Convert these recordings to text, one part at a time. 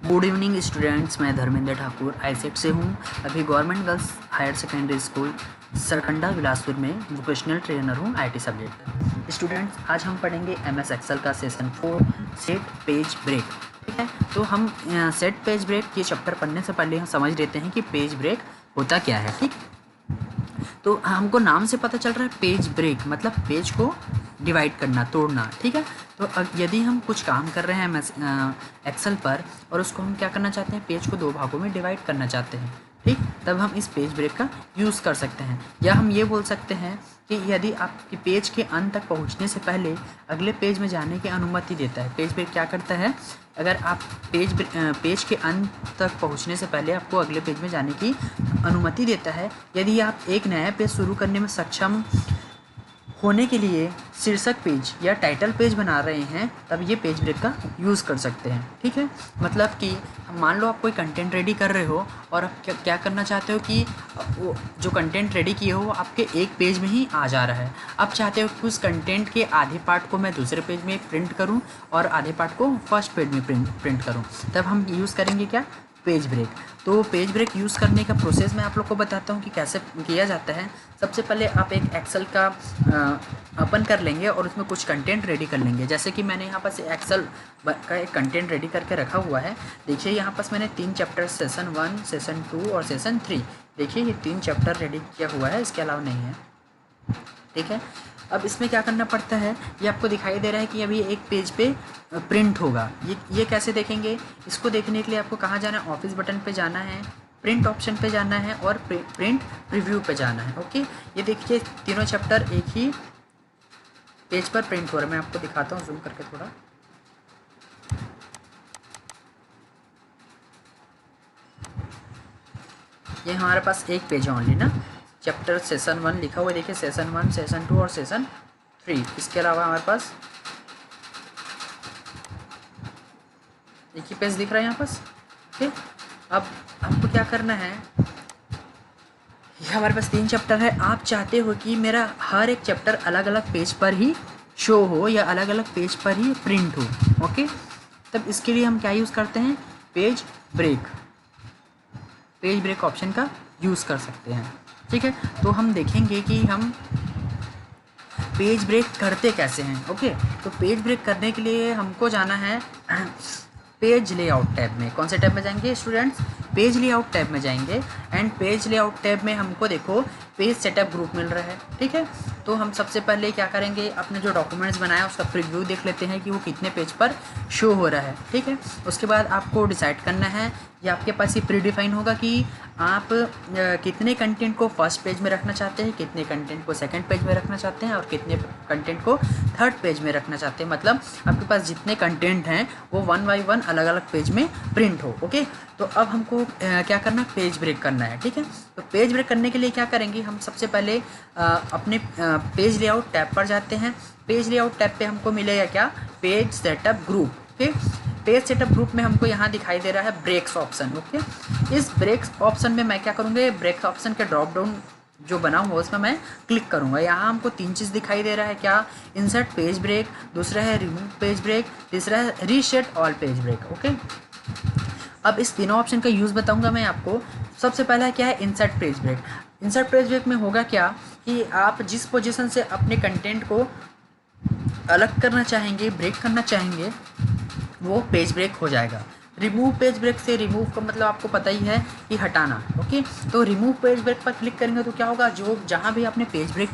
Good evening students, मैं धर्मेंद्र ठाकुर आईसेट से हूँ। अभी government girls higher secondary school Sarkanda Bilaspur में वोकेशनल ट्रेनर हूँ आईटी सब्जेक्ट। स्टूडेंट्स, आज हम पढ़ेंगे एमएस एक्सेल का सेशन 4 सेट पेज ब्रेक। ठीक है, तो हम सेट पेज ब्रेक ये चैप्टर पढ़ने से पहले हम समझ लेते हैं कि पेज ब्रेक होता क्या है। ठीक, तो हमको नाम से पता चल रहा है पेज ब्रेक मतलब पेज को डिवाइड करना, तोड़ना। ठीक है, तो यदि हम कुछ काम कर रहे हैं एक्सेल पर और उसको हम क्या करना चाहते हैं, पेज को दो भागों में डिवाइड करना चाहते हैं, ठीक, तब हम इस पेज ब्रेक का यूज़ कर सकते हैं। या हम ये बोल सकते हैं कि यदि आपके पेज के अंत तक पहुंचने से पहले अगले पेज में जाने की अनुमति देता है। पेज ब्रेक क्या करता है, अगर आप पेज के अंत तक पहुंचने से पहले आपको अगले पेज में जाने की अनुमति देता है। यदि आप एक नया पेज शुरू करने में सक्षम होने के लिए शीर्षक पेज या टाइटल पेज बना रहे हैं, तब ये पेज ब्रेक का यूज़ कर सकते हैं। ठीक है, मतलब कि मान लो आप कोई कंटेंट रेडी कर रहे हो और आप क्या करना चाहते हो कि वो जो कंटेंट रेडी किए हो वो आपके एक पेज में ही आ जा रहा है। आप चाहते हो कि उस कंटेंट के आधे पार्ट को मैं दूसरे पेज में प्रिंट करूं और आधे पार्ट को फर्स्ट पेज में प्रिंट करूं, तब हम यूज़ करेंगे क्या, पेज ब्रेक। तो पेज ब्रेक यूज़ करने का प्रोसेस मैं आप लोग को बताता हूँ कि कैसे किया जाता है। सबसे पहले आप एक एक्सेल का ओपन कर लेंगे और उसमें कुछ कंटेंट रेडी कर लेंगे। जैसे कि मैंने यहाँ पर एक्सेल का एक कंटेंट रेडी करके रखा हुआ है। देखिए यहाँ पर मैंने 3 चैप्टर सेशन 1, सेशन 2 और सेशन 3, देखिए ये 3 चैप्टर रेडी किया हुआ है, इसके अलावा नहीं है। ठीक है, अब इसमें क्या करना पड़ता है, ये आपको दिखाई दे रहा है कि अभी एक पेज पे प्रिंट होगा। ये कैसे देखेंगे, इसको देखने के लिए आपको कहाँ जाना है, ऑफिस बटन पे जाना है, प्रिंट ऑप्शन पे जाना है और प्रिंट प्रीव्यू पे जाना है। ओके, ये देखिए तीनों चैप्टर एक ही पेज पर प्रिंट हो रहा है। मैं आपको दिखाता हूँ जूम करके थोड़ा। ये हमारे पास एक पेज है ओनली ना, चैप्टर सेशन 1 लिखा हुआ है, देखिए सेशन 1, सेशन 2 और सेशन 3। इसके अलावा हमारे पास एक ही पेज दिख रहा है यहाँ पास। ठीक, अब आपको क्या करना है, ये हमारे पास 3 चैप्टर है। आप चाहते हो कि मेरा हर एक चैप्टर अलग अलग पेज पर ही शो हो या अलग अलग पेज पर ही प्रिंट हो। ओके, तब इसके लिए हम क्या यूज़ करते हैं, पेज ब्रेक ऑप्शन का यूज़ कर सकते हैं। ठीक है, तो हम देखेंगे कि हम पेज ब्रेक करते कैसे हैं। ओके, तो पेज ब्रेक करने के लिए हमको जाना है पेज लेआउट टैब में। कौन से टैब में जाएंगे स्टूडेंट्स, पेज लेआउट टैब में जाएंगे। एंड पेज लेआउट टैब में हमको देखो पेज सेटअप ग्रुप मिल रहा है। ठीक है, तो हम सबसे पहले क्या करेंगे, अपने जो डॉक्यूमेंट्स बनाया उसका प्रीव्यू देख लेते हैं कि वो कितने पेज पर शो हो रहा है। ठीक है, उसके बाद आपको डिसाइड करना है, या आपके पास ये प्री डिफाइन होगा कि आप कितने कंटेंट को फर्स्ट पेज में रखना चाहते हैं, कितने कंटेंट को सेकंड पेज में रखना चाहते हैं और कितने कंटेंट को थर्ड पेज में रखना चाहते हैं। मतलब आपके पास जितने कंटेंट हैं वो 1 बाय 1 अलग अलग पेज में प्रिंट हो। ओके, तो अब हमको क्या करना है, पेज ब्रेक करना है। ठीक है, तो पेज ब्रेक करने के लिए क्या करेंगे, हम सबसे पहले अपने पेज लेआउट टैब पर जाते हैं। पेज लेआउट टैब पे हमको मिलेगा क्या, page setup group. Okay, page setup group में हमको यहाँ दिखाई दे रहा है ब्रेक्स ऑप्शन। ओके, इस ब्रेक्स ऑप्शन में मैं क्या करूँगा, ब्रेक्स ऑप्शन के ड्रॉप डाउन जो बना हुआ उसमें मैं क्लिक करूँगा। यहाँ हमको 3 चीज़ दिखाई दे रहा है, क्या, इंसर्ट पेज ब्रेक, दूसरा है रिमूव पेज ब्रेक, तीसरा है reset all page break. Okay, अब इस तीनों ऑप्शन का यूज़ बताऊँगा मैं आपको। सबसे पहला क्या है, insert page break. Insert page break में होगा क्या कि आप जिस पोजीशन से अपने कंटेंट को अलग करना चाहेंगे, ब्रेक करना चाहेंगे, वो पेज ब्रेक हो जाएगा। रिमूव पेज ब्रेक से, रिमूव का मतलब आपको पता ही है कि हटाना। ओके, तो रिमूव पेज ब्रेक पर क्लिक करेंगे तो क्या होगा, जो जहाँ भी आपने पेज ब्रेक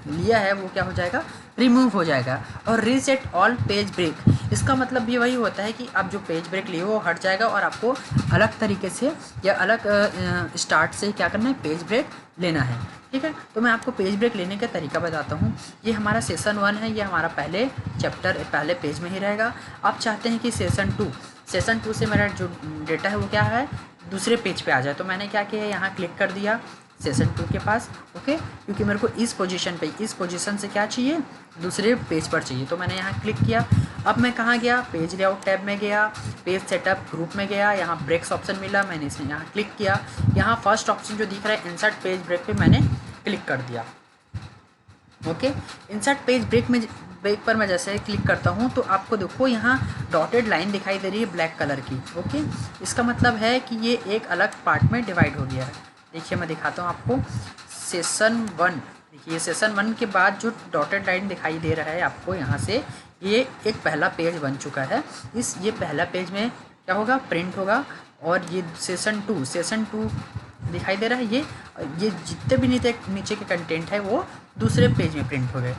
लिया है वो क्या हो जाएगा, रिमूव हो जाएगा। और रीसेट ऑल पेज ब्रेक, इसका मतलब भी वही होता है कि आप जो पेज ब्रेक लिए वो हट जाएगा और आपको अलग तरीके से या अलग स्टार्ट से क्या करना है, पेज ब्रेक लेना है। ठीक है, तो मैं आपको पेज ब्रेक लेने का तरीका बताता हूँ। ये हमारा सेशन 1 है, ये हमारा पहले चैप्टर पहले पेज में ही रहेगा। आप चाहते हैं कि सेशन 2 से मेरा जो डेटा है वो क्या है, दूसरे पेज पे आ जाए। तो मैंने क्या किया, यहाँ क्लिक कर दिया सेशन 2 के पास। ओके, क्योंकि मेरे को इस पोजीशन से क्या चाहिए, दूसरे पेज पर चाहिए, तो मैंने यहाँ क्लिक किया। अब मैं कहाँ गया, पेज लेआउट टैब में गया, पेज सेटअप ग्रुप में गया, यहाँ ब्रेक्स ऑप्शन मिला, मैंने इसमें यहाँ क्लिक किया। यहाँ फर्स्ट ऑप्शन जो दिख रहा है इंसर्ट पेज ब्रेक पे मैंने क्लिक कर दिया। ओके, इंसर्ट पेज ब्रेक में ब्रेक पर मैं जैसे क्लिक करता हूँ तो आपको देखो यहाँ डॉटेड लाइन दिखाई दे रही है ब्लैक कलर की। ओके, इसका मतलब है कि ये एक अलग पार्ट में डिवाइड हो गया है। देखिए मैं दिखाता हूँ आपको सेशन 1। देखिए सेशन 1 के बाद जो डॉटेड लाइन दिखाई दे रहा है आपको यहाँ से, ये एक पहला पेज बन चुका है। ये पहला पेज में क्या होगा, प्रिंट होगा। और ये सेशन 2 दिखाई दे रहा है, ये जितने भी नीचे के कंटेंट है वो दूसरे पेज में प्रिंट हो गए।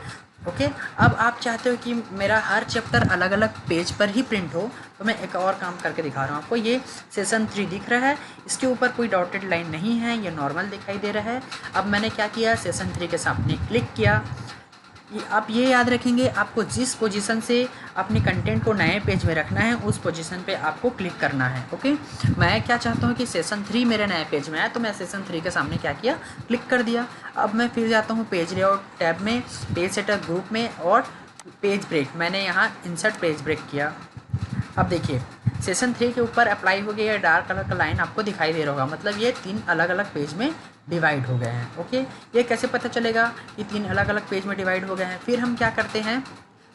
ओके, अब आप चाहते हो कि मेरा हर चैप्टर अलग अलग पेज पर ही प्रिंट हो, तो मैं एक और काम करके दिखा रहा हूँ आपको। ये सेशन 3 दिख रहा है, इसके ऊपर कोई डॉटेड लाइन नहीं है, ये नॉर्मल दिखाई दे रहा है। अब मैंने क्या किया, सेशन 3 के सामने क्लिक किया। आप ये याद रखेंगे, आपको जिस पोजीशन से अपने कंटेंट को नए पेज में रखना है उस पोजीशन पे आपको क्लिक करना है। ओके, मैं क्या चाहता हूँ कि सेशन 3 मेरे नए पेज में आए, तो मैं सेशन 3 के सामने क्या किया, क्लिक कर दिया। अब मैं फिर जाता हूँ पेज लेआउट टैब में, पेज सेटअप ग्रुप में, और पेज ब्रेक, मैंने यहाँ इंसर्ट पेज ब्रेक किया। अब देखिए सेशन 3 के ऊपर अप्लाई हो गया, डार्क कलर का लाइन आपको दिखाई दे रहा होगा, मतलब ये 3 अलग अलग पेज में डिवाइड हो गए हैं। ओके, ये कैसे पता चलेगा कि 3 अलग अलग पेज में डिवाइड हो गए हैं? फिर हम क्या करते हैं,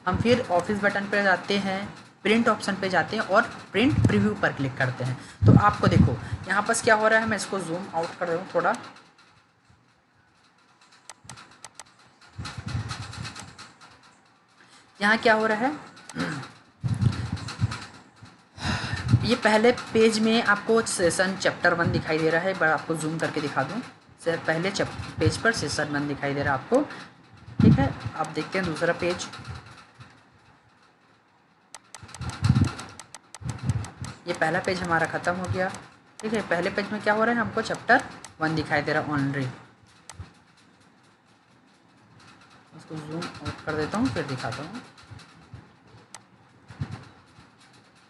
हम फिर ऑफिस बटन पर जाते हैं, प्रिंट ऑप्शन पे जाते हैं और प्रिंट प्रीव्यू पर क्लिक करते हैं। तो आपको देखो यहाँ पर क्या हो रहा है, मैं इसको जूम आउट कर रहा हूँ थोड़ा। यहाँ क्या हो रहा है, ये पहले पेज में आपको सेशन चैप्टर 1 दिखाई दे रहा है। बड़ा आपको जूम करके दिखा दूँ, पहले पेज पर सेशन 1 दिखाई दे रहा है आपको। ठीक है, आप देखते हैं दूसरा पेज, ये पहला पेज हमारा ख़त्म हो गया। ठीक है, पहले पेज में क्या हो रहा है, हमको चैप्टर 1 दिखाई दे रहा है ऑनली। इसको जूम आउट कर देता हूँ, फिर दिखाता हूँ।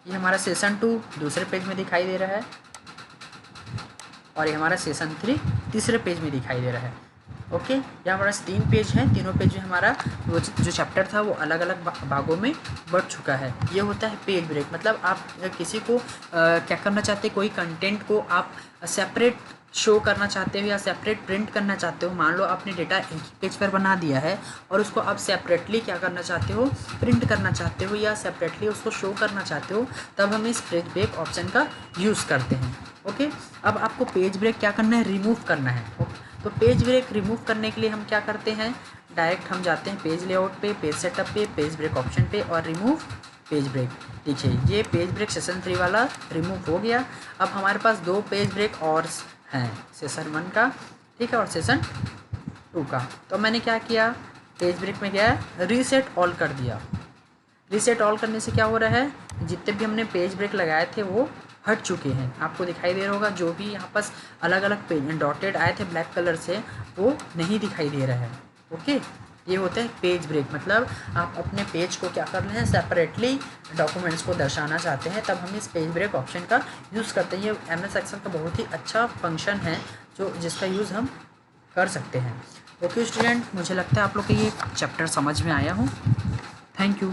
ये हमारा सेशन 2 दूसरे पेज में दिखाई दे रहा है, और ये हमारा सेशन 3 तीसरे पेज में दिखाई दे रहा है। ओके, ये हमारा 3 पेज है, तीनों पेज में हमारा जो चैप्टर था वो अलग अलग भागों में बढ़ चुका है। ये होता है पेज ब्रेक। मतलब आप किसी को क्या करना चाहते हैं, कोई कंटेंट को आप सेपरेट शो करना चाहते हो या सेपरेट प्रिंट करना चाहते हो। मान लो आपने डेटा एक ही पेज पर बना दिया है और उसको आप सेपरेटली क्या करना चाहते हो, प्रिंट करना चाहते हो या सेपरेटली उसको शो करना चाहते हो, तब हम इस पेज ब्रेक ऑप्शन का यूज़ करते हैं। ओके, अब आपको पेज ब्रेक क्या करना है, रिमूव करना है। तो पेज ब्रेक रिमूव करने के लिए हम क्या करते हैं, डायरेक्ट हम जाते हैं पेज लेआउट पे, पेज सेटअप पे, पेज ब्रेक ऑप्शन पे और रिमूव पेज ब्रेक। देखिए ये पेज ब्रेक सेशन 3 वाला रिमूव हो गया। अब हमारे पास 2 पेज ब्रेक और हैं, सेशन 1 का, ठीक है, और सेशन 2 का। तो मैंने क्या किया, पेज ब्रेक में गया, रीसेट ऑल कर दिया। रीसेट ऑल करने से क्या हो रहा है, जितने भी हमने पेज ब्रेक लगाए थे वो हट चुके हैं। आपको दिखाई दे रहा होगा, जो भी यहाँ पास अलग अलग पेज डॉटेड आए थे ब्लैक कलर से, वो नहीं दिखाई दे रहा है। ओके, ये होता है पेज ब्रेक। मतलब आप अपने पेज को क्या कर रहे हैं, सेपरेटली डॉक्यूमेंट्स को दर्शाना चाहते हैं, तब हम इस पेज ब्रेक ऑप्शन का यूज़ करते हैं। ये MS एक्सेल का बहुत ही अच्छा फंक्शन है जिसका यूज़ हम कर सकते हैं। ओके स्टूडेंट, मुझे लगता है आप लोग को ये चैप्टर समझ में आया हो। Thank you.